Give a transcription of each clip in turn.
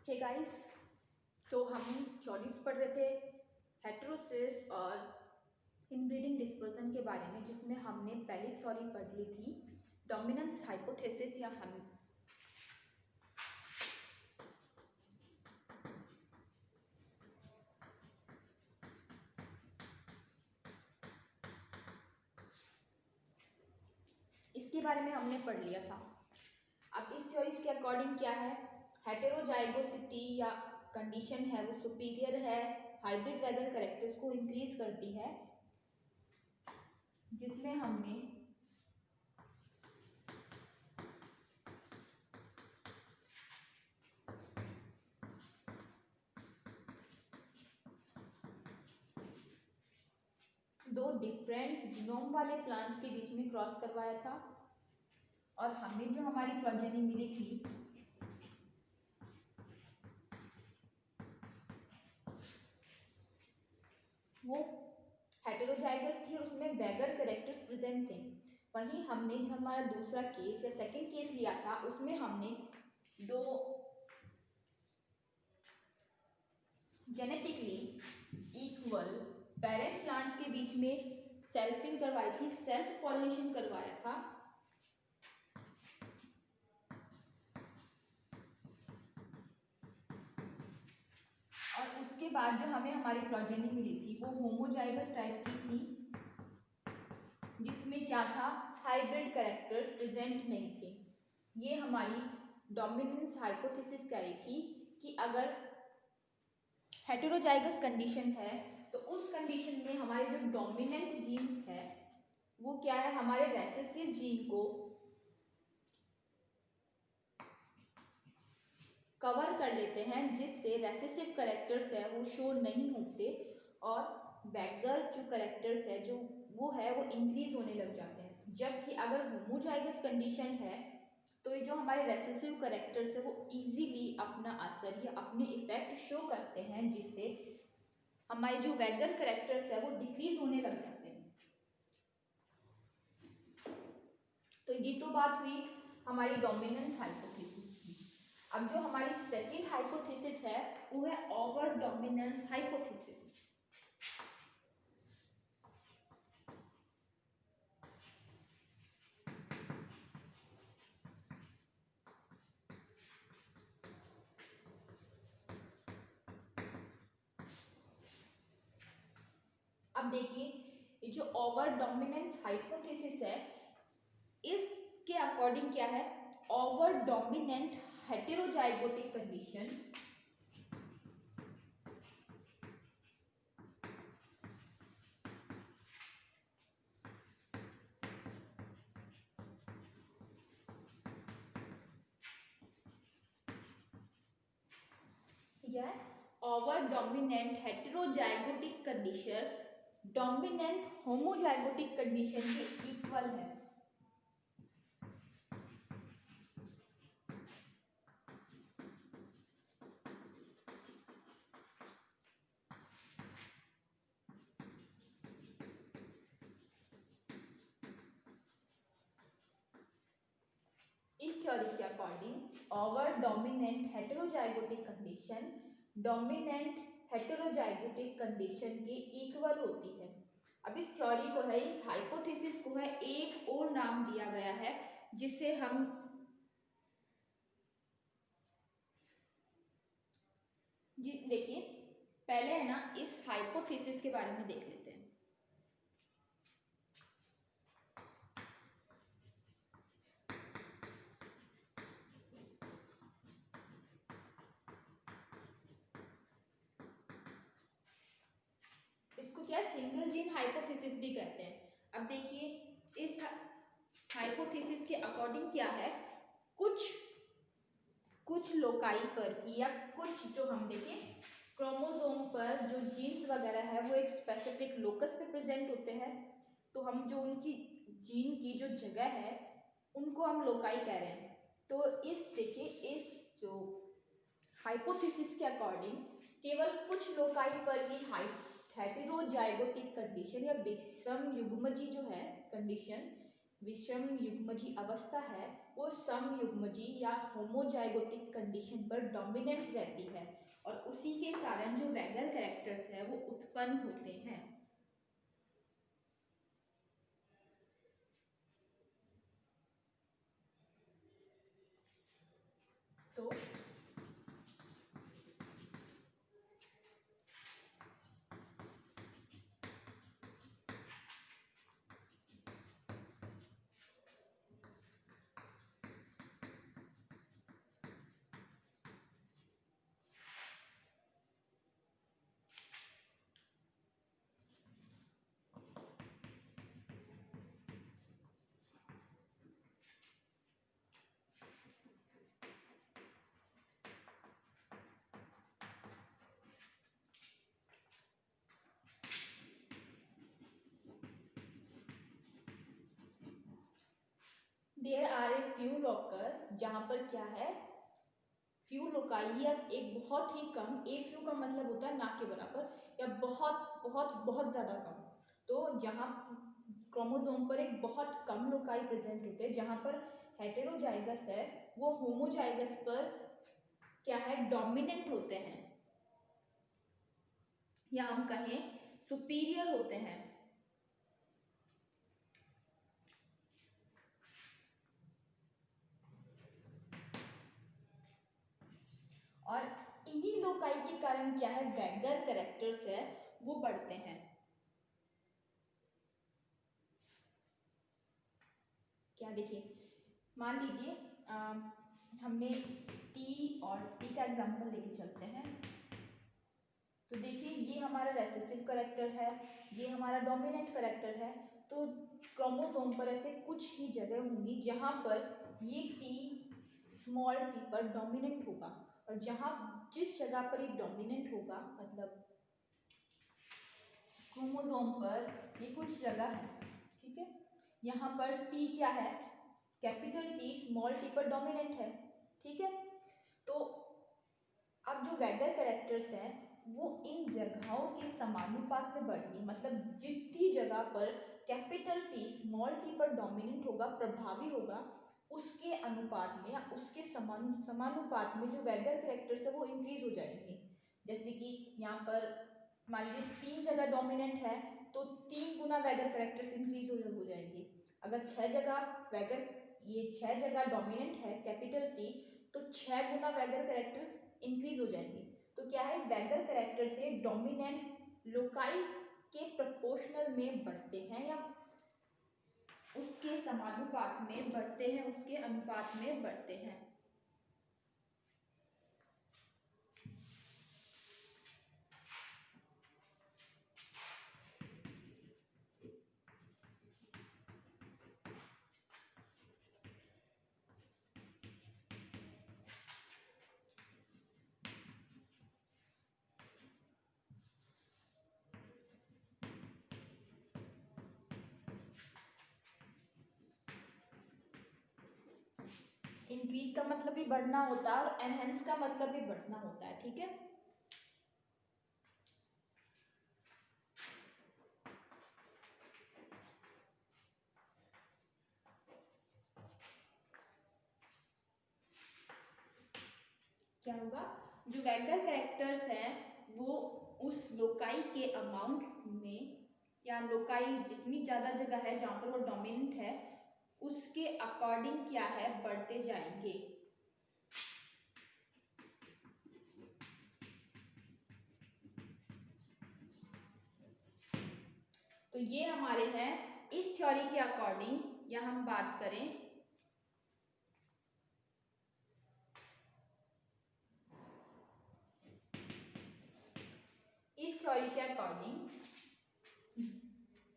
Hey guys, तो हम choice पढ़ रहे थे हेटेरोसिस और इनब्रीडिंग डिस्पर्सन के बारे में, जिसमें हमने पहली थ्योरी पढ़ ली थी डोमिनेंस हाइपोथेसिस या हम इसके बारे में हमने पढ़ लिया था। अब इस थ्योरीज के अकॉर्डिंग क्या है, हेटेरोजाइगोसिटी या कंडीशन है वो सुपीरियर है, हाइब्रिड वैगन कैरेक्टर्स को इंक्रीज करती है, जिसमें हमने दो डिफरेंट जीनोम वाले प्लांट्स के बीच में क्रॉस करवाया था और हमें जो हमारी प्रोजेनी मिली थी वो हेटेरोजाइगस थी और उसमें वैगर कैरेक्टर्स प्रेजेंट थे। वहीं हमने जो हमारा दूसरा केस या सेकंड केस लिया था उसमें हमने दो जेनेटिकली इक्वल पेरेंट प्लांट्स के बीच में सेल्फिंग करवाई थी, सेल्फ पॉलिनेशन करवाया था। और उसके बाद जो हमें हमारी प्रोजेनी मिली थी वो होमोजाइगस टाइप की थी, जिसमें क्या था, हाइब्रिड कैरेक्टर्स प्रेजेंट नहीं थे। ये हमारी डोमिनेंस हाइपोथेसिस कह रही थी कि अगर हेटेरोजाइगस कंडीशन है तो उस कंडीशन में हमारे जो डोमिनेंट जीन है वो क्या है, हमारे रेसेसिव जीन को कवर कर लेते हैं, जिससे रेसेसिव कैरेक्टर्स है वो शो नहीं होते और बैगर जो कैरेक्टर्स है जो वो है वो इंक्रीज होने लग जाते हैं। जबकि अगर होमोजाइगस कंडीशन है तो ये जो हमारे रेसेसिव कैरेक्टर्स है वो इजीली अपना असर या अपने इफेक्ट शो करते हैं, जिससे हमारे जो वैगर कैरेक्टर्स है वो डिक्रीज होने लग जाते हैं। तो ये तो बात हुई हमारी डोमिनेंस हाइपोथेसिस की। अब जो हमारी सेकंड हाइपोथेसिस है वो है ओवर डोमिनेंस हाइपोथेसिस। अब देखिए, ये जो ओवर डोमिनेंस हाइपोथेसिस है इसके अकॉर्डिंग क्या है, ओवर डोमिनेंट हेटेरोजाइगोटिक कंडीशन या over dominant heterozygotic condition dominant homozygotic condition के इक्वल है। इस थ्योरी के according over dominant heterozygotic condition dominant heterozygotic condition के इक्वल होती है। अब इस थ्योरी को है, इस हाइपोथेसिस को है एक और नाम दिया गया है जिसे हम जी देखिए, पहले है ना इस हाइपोथेसिस के बारे में देख लेते हैं। इसको क्या सिंगल जीन हाइपोथेसिस भी कहते हैं। अब देखिए, इस हाइपोथेसिस के अकॉर्डिंग क्या है, कुछ लोकाई पर या कुछ जो हम देखें क्रोमोसोम पर जो जीन्स वगैरह है वो एक स्पेसिफिक लोकस पे प्रेजेंट होते हैं, तो हम जो उनकी जीन की जो जगह है उनको हम लोकाई कह रहे हैं। तो इस देखिए, इस जो हाइपोथेसिस के अकॉर्डिंग केवल कुछ लोकाई पर ही हेटेरोजाइगोटिक कंडीशन या विषम युग्मजी जो है कंडीशन विषम युग्मजी अवस्था है वो समयुग्मजी या होमोजाइगोटिक कंडीशन पर डोमिनेंट रहती है और उसी के कारण जो वैगल कैरेक्टर्स है वो उत्पन्न होते हैं। तो there are a few locus, जहां पर क्या है फ्यू लोकाई या एक बहुत ही कम, ए फ्यू का मतलब होता है ना के बराबर या बहुत बहुत बहुत ज्यादा कम। तो जहां क्रोमोसोम पर एक बहुत कम लोकाई प्रेजेंट होते हैं जहां पर हेटेरोजाइगस है वो होमोजाइगस पर क्या है डोमिनेंट होते हैं या हम कहें सुपीरियर होते हैं। और इन्हीं लोकाई के कारण क्या है वैगल कैरेक्टर्स है वो बढ़ते हैं। क्या देखिए, मान लीजिए हमने टी और टी का एग्जांपल लेके चलते हैं। तो देखिए ये हमारा रेसेसिव कैरेक्टर है, ये हमारा डोमिनेंट कैरेक्टर है। तो क्रोमोसोम पर ऐसे कुछ ही जगह होंगी जहां पर ये टी स्मॉल टी पर डोमिनेंट होगा और जहां जिस जगह पर ये डोमिनेंट होगा मतलब क्रोमोसोम पर ये कुछ जगह है, ठीक है, यहाँ पर टी क्या है कैपिटल टी स्मॉल टी पर डोमिनेंट है, ठीक है। तो अब जो वैगल कैरेक्टर्स हैं वो इन जगहों के समानुपात में बढ़ेंगे, मतलब जितनी जगह पर कैपिटल टी स्मॉल टी पर डोमिनेंट होगा प्रभावी होगा उसके अनुपात में या उसके समानुपात में जो वैगल कैरेक्टर्स है वो इंक्रीज हो जाएंगे। जैसे कि यहाँ पर मान लीजिए 3 जगह डोमिनेंट है तो 3 गुना वैगल कैरेक्टर्स इंक्रीज हो जाएंगे। अगर 6 जगह वैगल ये 6 जगह डोमिनेंट है कैपिटल टी तो 6 गुना वैगल कैरेक्टर्स इंक्रीज हो जाएंगे। तो क्या है वैगल कैरेक्टर से डोमिनेंट लोकाई के प्रोपोर्शनल में बढ़ते हैं या उसके समानुपात में बढ़ते हैं, उसके अनुपात में बढ़ते हैं। इंक्रीज का मतलब भी बढ़ना होता है और एनहेंस का मतलब भी बढ़ना होता है, ठीक है। क्या होगा जो वैगल कैरेक्टर्स हैं वो उस लोकाई के अमाउंट में या लोकाई जितनी ज्यादा जगह है जहां पर वो डोमिनेंट है उसके अकॉर्डिंग क्या है बढ़ते जाएंगे। तो ये हमारे हैं इस थ्योरी के अकॉर्डिंग या हम बात करें इस थ्योरी के अकॉर्डिंग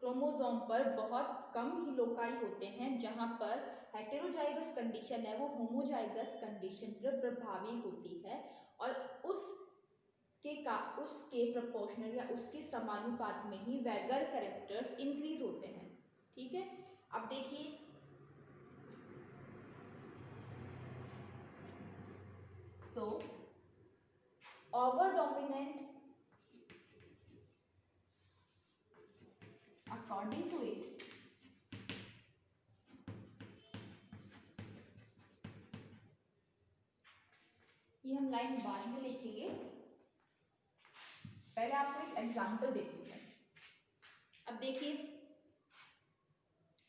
क्रोमोसोम पर बहुत कम ही लोकाई होते हैं जहां पर हेटेरोजाइगस कंडीशन है वो होमोजाइगस कंडीशन पर प्रभावी होती है और उसके प्रोपोर्शनल या उसके समानुपात में ही वैगल कैरेक्टर्स इंक्रीज होते हैं, ठीक है। अब देखिए so over dominant according to it ये हम लाइन बाद में लिखेंगे, पहले आपको एक एग्जांपल देती हूँ। अब देखिए,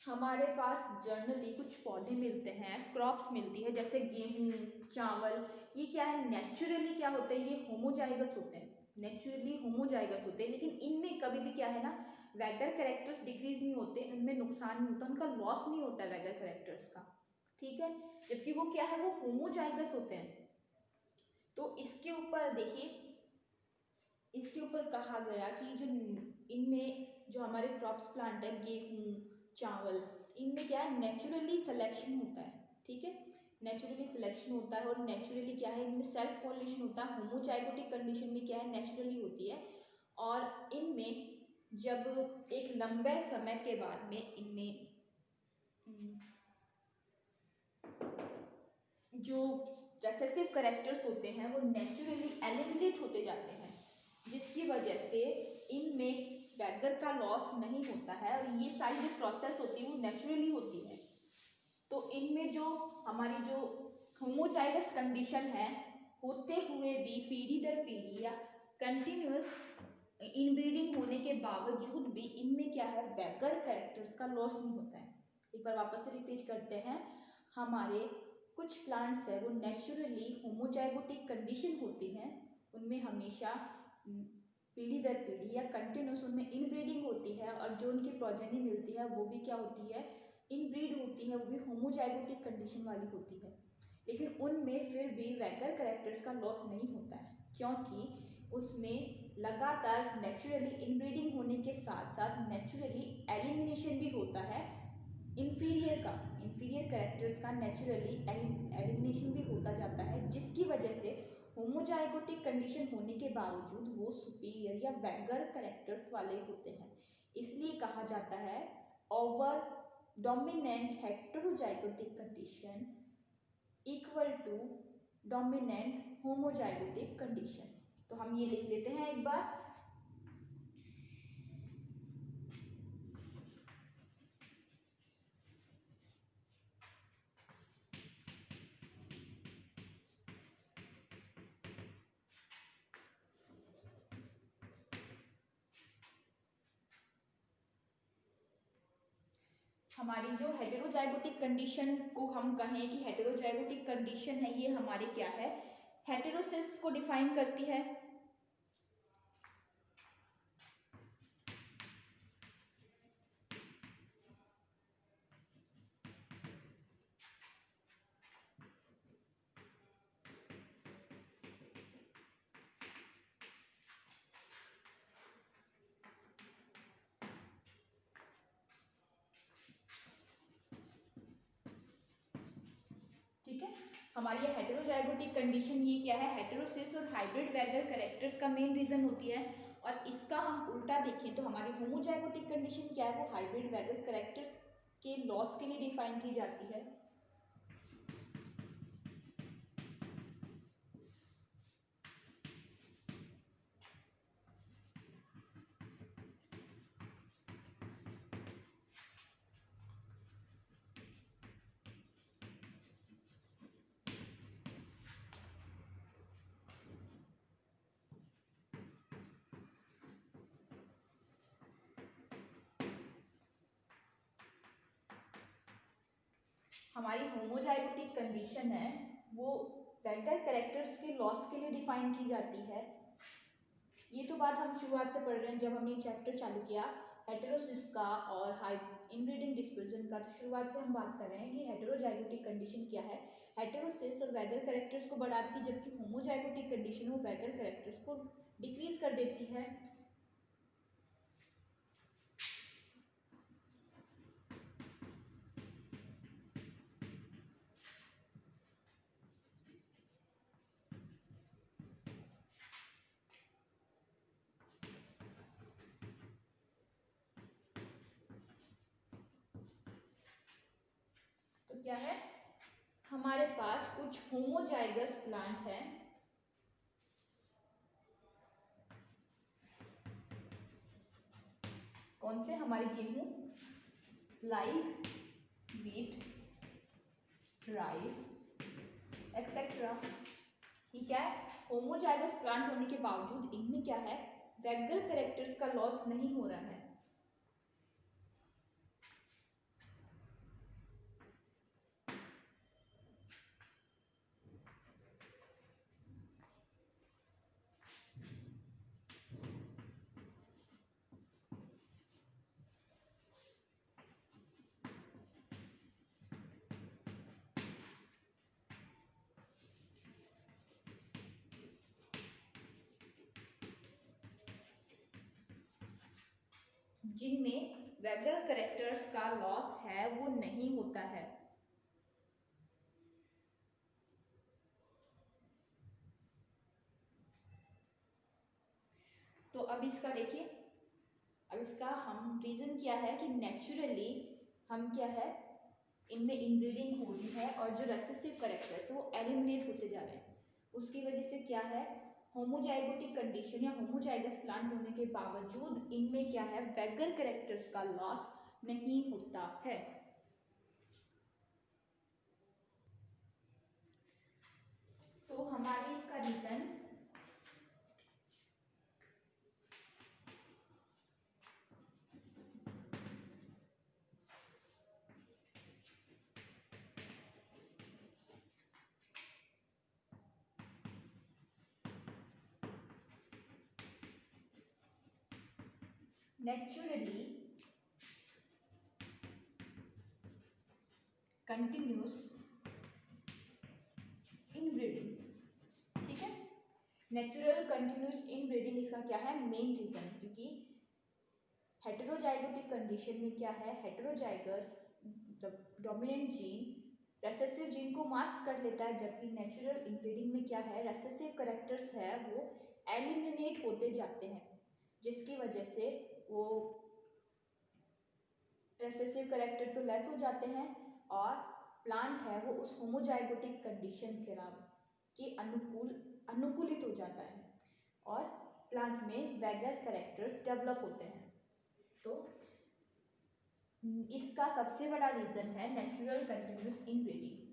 हमारे पास जनरली कुछ पौधे मिलते हैं, क्रॉप्स मिलती है, जैसे गेहूं, चावल। ये क्या है, नेचुरली क्या होते हैं, ये होमोजाइगस होते हैं, नेचुरली होमोजाइगस होते हैं। लेकिन इनमें कभी भी क्या है ना, वैगर कैरेक्टर्स डिक्रीज नहीं होते, इनमें नुकसान नहीं होता, उनका लॉस नहीं होता है वैगर कैरेक्टर्स का, ठीक है। जबकि वो क्या है, वो होमोजाइगस होते हैं। तो इसके ऊपर देखिए, इसके ऊपर कहा गया कि जो इनमें जो हमारे क्रॉप्स प्लांट है, गेहूं, चावल, इनमें क्या है, नेचुरली सिलेक्शन होता है, ठीक है। नेचुरली सिलेक्शन होता है, और नेचुरली क्या है, इनमें सेल्फ पॉलिनेशन होता है। होमोजाइगोटिक कंडीशन में क्या है, नेचुरली होती है। और इनमें जब एक लंबे समय के बाद में इनमें जो रेसेसिव कैरेक्टर्स होते हैं वो नेचुरली एलिमिनेट होते जाते हैं, जिसकी वजह से इनमें वैगर का लॉस नहीं होता है, और ये सारी जो प्रोसेस होती है वो नेचुरली होती है। तो इनमें जो हमारी जो होमोजाइगस कंडीशन है, होते हुए भी पीढ़ी दर पीढ़ी या कंटिन्यूअस इनब्रीडिंग होने के बावजूद भी इनमें क्या है, वैगर कैरेक्टर्स का लॉस नहीं होता है। एक बार वापस से रिपीट करते हैं, हमारे कुछ प्लांट्स है वो नेचुरली होमोजाइगोटिक कंडीशन होती हैं, उनमें हमेशा पीढ़ी दर पीढ़ी या कंटिन्यूस उनमें इनब्रीडिंग होती है, और जो उनकी प्रोजेनी मिलती है वो भी क्या होती है, इनब्रीड होती है, वो भी होमोजाइगोटिक कंडीशन वाली होती है। लेकिन उनमें फिर भी वैगर कैरेक्टर्स का लॉस नहीं होता है, क्योंकि उसमें लगातार नेचुरली इनब्रीडिंग होने के साथ साथ नेचुरली एलिमिनेशन भी होता है इंफीरियर कैरेक्टर्स का नेचुरली एलिमिनेशन भी होता जाता है, जिसकी वजह से होमोजाइगोटिक कंडीशन होने के बावजूद वो सुपीरियर या वैगर कैरेक्टर्स वाले होते हैं। इसलिए कहा जाता है over dominant heterozygotic condition equal to dominant homozygotic condition. तो हम ये लिख लेते हैं एक बार। हमारी जो हेटेरोजाइगोटिक कंडीशन को हम कहें कि हेटेरोजाइगोटिक कंडीशन है, ये हमारी क्या है, हेटेरोसिस को डिफाइन करती है। ठीक है, हमारी ये हेटेरोजाइगोटिक कंडीशन ये क्या है, हेटेरोसिस और हाइब्रिड वैगर कैरेक्टर्स का मेन रीजन होती है। और इसका हम उल्टा देखें तो हमारी होमोजाइगोटिक कंडीशन क्या है, वो हाइब्रिड वैगर कैरेक्टर्स के लॉस के लिए डिफाइन की जाती है। हमारी होमोजाइगोटिक कंडीशन है वो वैगर कैरेक्टर्स के लॉस के लिए डिफाइन की जाती है। ये तो बात हम शुरुआत से पढ़ रहे हैं, जब हमने चैप्टर चालू किया हेटेरोसिस का और हाई इनब्रीडिंग डिस्पर्जन का, तो शुरुआत से हम बात कर रहे हैं कि हेटेरोजाइगोटिक कंडीशन क्या है, हेटेरोसिस और वैगर कैरेक्टर्स को बढ़ाती है, जबकि होमोजाइगोटिक कंडीशन वो वैगर कैरेक्टर्स को डिक्रीज कर देती है। तो क्या है, हमारे पास कुछ होमोजाइगस प्लांट है, कौन से, हमारे गेहूं, लाइक व्हीट, राइस एक्सेट्रा, ये क्या है, होमोजाइगस प्लांट होने के बावजूद इनमें क्या है, वैगल कैरेक्टर्स का लॉस नहीं हो रहा है। जिनमें वैगल कैरेक्टर्स का लॉस है वो नहीं होता है। तो अब इसका देखिए, अब इसका हम रीजन क्या है कि नेचुरली हम क्या है, इनमें इनब्रीडिंग हो रही है और जो रेसेसिव कैरेक्टर्स है वो एलिमिनेट होते जा रहे हैं। उसकी वजह से क्या है, होमोजाइगोटिक कंडीशन या होमोजाइगस प्लांट होने के बावजूद इनमें क्या है, वैगल कैरेक्टर्स का लॉस नहीं होता है। तो हमारे इसका रीजन naturally continuous inbreeding, ठीक है। नेचुरल कंटिन्यूस इनब्रीडिंग इसका क्या है, मेन रीजन है, क्योंकि हेटेरोजाइगोटिक कंडीशन में क्या है, हेटेरोजाइगस मतलब डोमिनेंट जीन रेसेसिव जीन को मास्क कर लेता है, जबकि नेचुरल इनब्रीडिंग में क्या है, रेसेसिव कैरेक्टर्स है वो एलिमिनेट होते जाते हैं, जिसकी वजह से वो रेसेसिव कैरेक्टर तो लेस हो जाते हैं और प्लांट है वो उस होमोजाइगोटिक कंडीशन के अनुकूलित हो जाता है और प्लांट में वैगल कैरेक्टर्स डेवलप होते हैं। तो इसका सबसे बड़ा रीजन है नेचुरल कंटिन्यूस इनब्रीडिंग।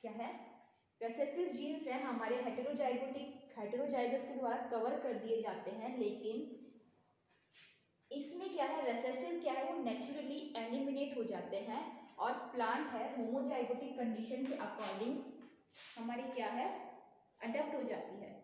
क्या है, रेसेसिव जीन्स है हमारे हेटेरोजाइगस के द्वारा कवर कर दिए जाते हैं, लेकिन इसमें क्या है, रेसेसिव क्या है वो नेचुरली एलिमिनेट हो जाते हैं और प्लांट है होमोजाइगोटिक कंडीशन के अकॉर्डिंग हमारी क्या है, अडेप्ट हो जाती है।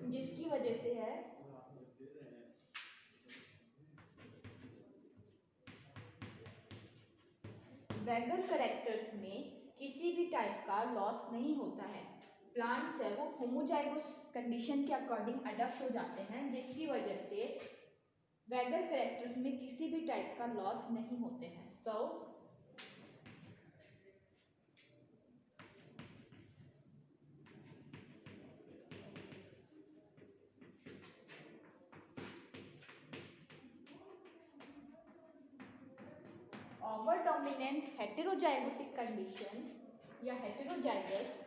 जिसकी वजह से है वैगल कैरेक्टर्स में किसी भी टाइप का लॉस नहीं होता है। प्लांट्स है वो होमोजाइगोस कंडीशन के अकॉर्डिंग अडॉप्ट हो जाते हैं, जिसकी वजह से वैगल कैरेक्टर्स में किसी भी टाइप का लॉस नहीं होते हैं। So over dominant heterozygotic condition या हेटेरोजाइगस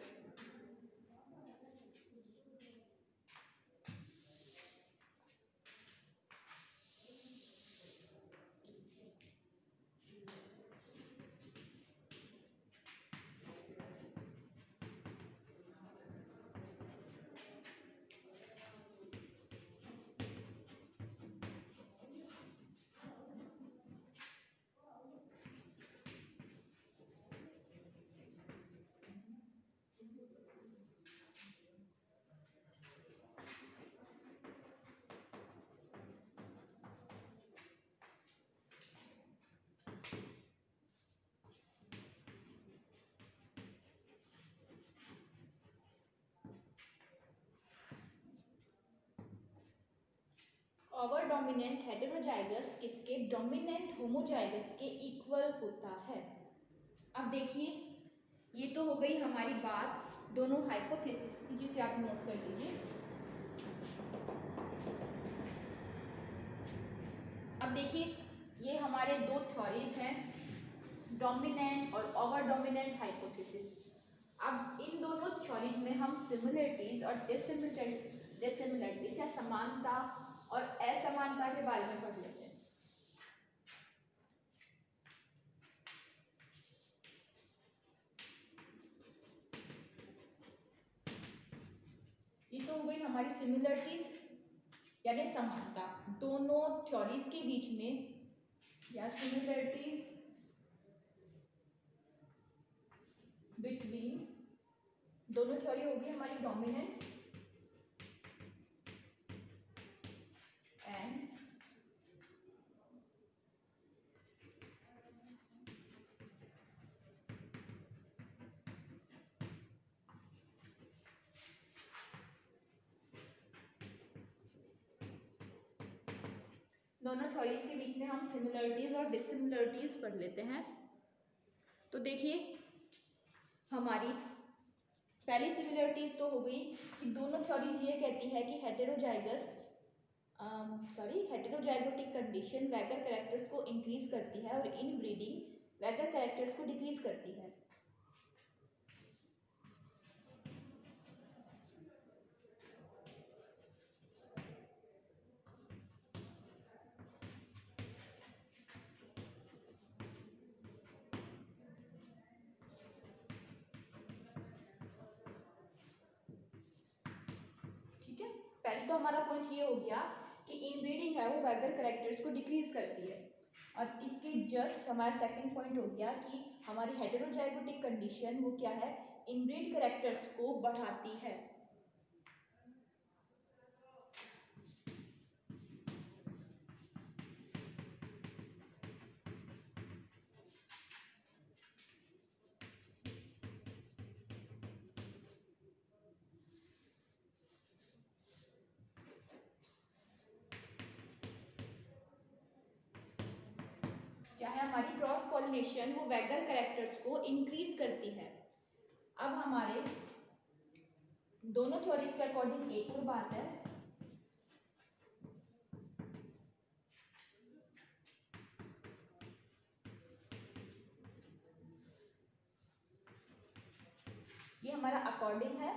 ओवर डोमिनेंट हेटेरोजाइगस किसके डोमिनेंट होमोजाइगस के इक्वल होता है। अब देखिए ये तो हो गई हमारी बात दोनों हाइपोथेसिस की, जिसे आप नोट कर लीजिए। अब देखिए ये हमारे दो थ्योरीज हैं, डोमिनेंट और ओवर डोमिनेंट हाइपोथेसिस। अब इन दोनों थ्योरीज में हम सिमिलरिटीज और डिसिमिलरिटीज या समानता और असमानता के बारे में पढ़ लेते हैं। ये तो हो गई हमारी सिमिलरिटीज यानी समानता दोनों थ्योरीज के बीच में, या सिमिलरिटीज बिटवीन, दोनों थ्योरी होगी हमारी डोमिनेंट एंड दोनों थ्योरीज के बीच में हम सिमिलरिटीज और डिसिमिलरिटीज पढ़ लेते हैं। तो देखिए हमारी पहली सिमिलरिटीज तो हो गई कि दोनों थ्योरीज ये कहती है कि हेटेरोजाइगोटिक कंडीशन वैगर कैरेक्टर्स को इंक्रीज करती है और इनब्रीडिंग वैगर कैरेक्टर्स को डिक्रीज करती है। ठीक है, पहले तो हमारा पॉइंट ये हो गया कि इनब्रीडिंग है वो वैगर कैरेक्टर्स को डिक्रीज करती है, और इसके जस्ट हमारा सेकंड पॉइंट हो गया कि हमारी हेटेरोजाइगोटिक कंडीशन वो क्या है, इनब्रीड कैरेक्टर्स को बढ़ाती है। क्या है हमारी क्रॉस पॉलिनेशन वो वैगर कैरेक्टर्स को इंक्रीज करती है। अब हमारे दोनों थ्योरीज के अकॉर्डिंग एक और बात है, ये हमारा अकॉर्डिंग है,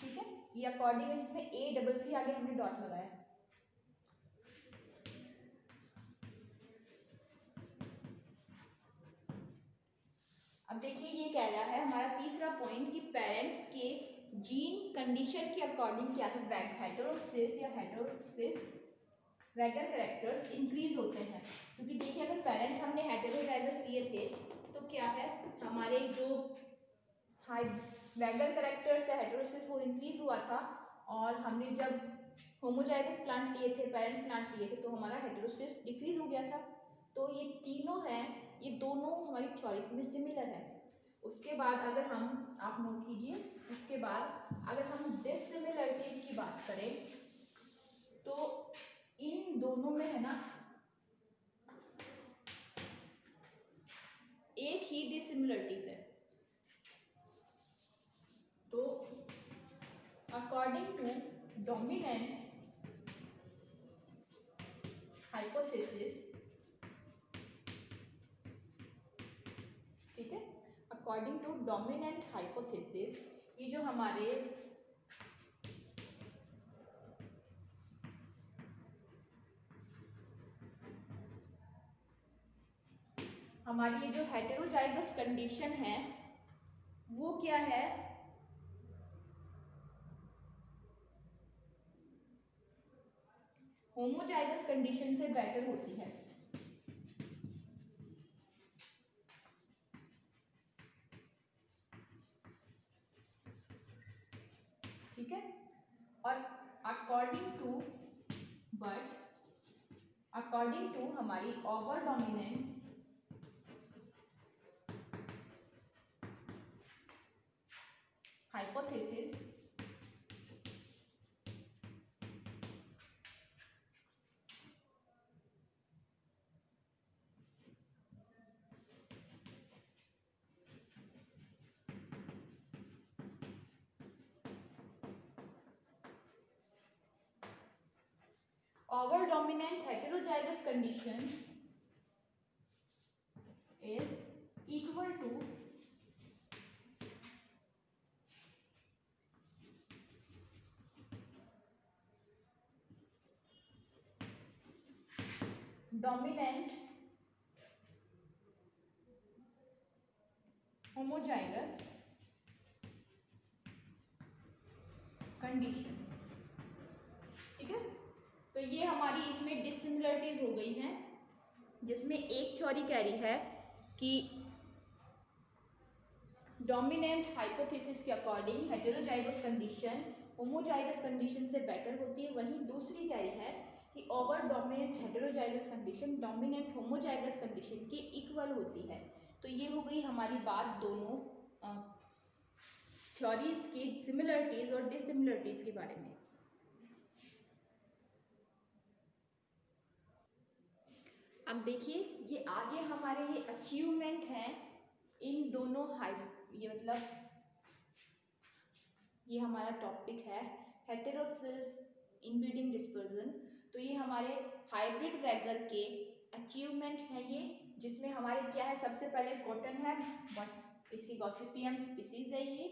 ठीक है, ये अकॉर्डिंग है, इसमें A+C आगे हमने डॉट लगाया। अब देखिए ये कह रहा है हमारा तीसरा पॉइंट कि पेरेंट्स के जीन कंडीशन के अकॉर्डिंग क्या है, हेटेरोसिस या हेटेरोसिस वैगर कैरेक्टर्स इंक्रीज होते हैं। क्योंकि देखिए अगर पेरेंट हमने हेटेरोजाइगस लिए थे तो क्या है हमारे जो हाई वैगर कैरेक्टर्स है हेटेरोसिस वो इंक्रीज हुआ था, और हमने जब होमोजाइगस प्लांट लिए थे, पेरेंट प्लांट लिए थे, तो हमारा हेटेरोसिस डिक्रीज हो गया था। तो ये तीनों हैं, ये दोनों हमारी थ्योरीज में सिमिलर है। उसके बाद अगर हम, आप नोट कीजिए, उसके बाद अगर हम डिसिमिलरिटीज की बात करें तो इन दोनों में है ना एक ही डिसिमिलरिटीज है। तो अकॉर्डिंग टू डोमिनेंट हाइपोथेसिस, ठीक है, अकॉर्डिंग टू डोमिनेंट हाइपोथेसिस, ये जो हमारी ये जो हेटेरोजाइगस कंडीशन है वो क्या है, होमोजाइगस कंडीशन से बेटर होती है। ठीक है, और अकॉर्डिंग टू हमारी over dominant hypothesis, over dominant heterozygous condition is equal to dominant homozygous condition. ठीक है, तो ये हमारी इसमें डिसिमिलरिटीज हो गई हैं, जिसमें एक थ्योरी कह रही है कि डोमिनेंट हाइपोथेसिस के according heterozygous condition homozygous condition से बेटर होती है, वहीं दूसरी कह रही है कि over dominant heterozygous condition dominant homozygous condition के इक्वल होती है। तो ये हो गई हमारी बात दोनों थ्योरीज की सिमिलरिटीज और डिसिमिलरिटीज के बारे में। अब देखिए ये आगे हमारे ये अचीवमेंट हैं इन दोनों ये मतलब ये हमारा टॉपिक है हेटेरोसिस इनब्रीडिंग डिस्पर्जन। तो ये हमारे हाइब्रिड वैगर के अचीवमेंट है ये, जिसमें हमारे क्या है, सबसे पहले कॉटन है, इसकी गॉसिपियम स्पीसीज है ये,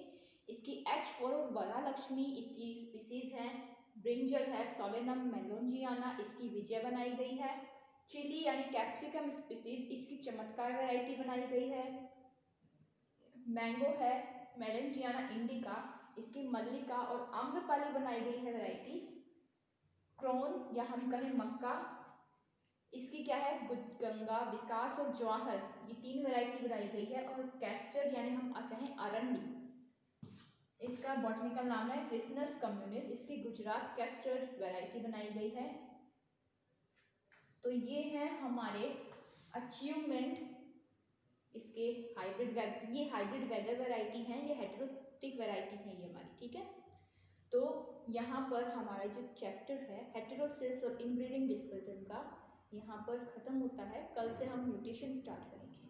इसकी H4 और वरालक्ष्मी इसकी स्पीसीज हैं, ब्रिंजल है सोलेनम मेलोंजियाना, इसकी विजय बनाई गई है, चिली यानी कैप्सिकम स्पीसीज इसकी चमत्कार वैरायटी बनाई गई है, मैंगो है मेलेंजियाना इंडिका इसकी मल्लिका और आम्रपाली बनाई गई है वैरायटी, क्रोन या हम कहें मक्का इसकी क्या है गंगा, विकास और जवाहर ये 3 वैरायटी बनाई गई है, और कैस्टर यानी हम कहें अरंडी इसका बॉटनिकल नाम है क्रिसनस कम्युनिस, इसकी गुजरात कैस्टर वैरायटी बनाई गई है। तो ये है हमारे अचीवमेंट इसके ये हाइब्रिड वैगर वैरायटी हैं, ये हेटेरोटिक वैरायटी है ये हमारी। ठीक है, तो यहाँ पर हमारा जो चैप्टर है हेटेरोसिस और इनब्रीडिंग डिस्पर्जन का यहाँ पर खत्म होता है। कल से हम म्यूटेशन स्टार्ट करेंगे।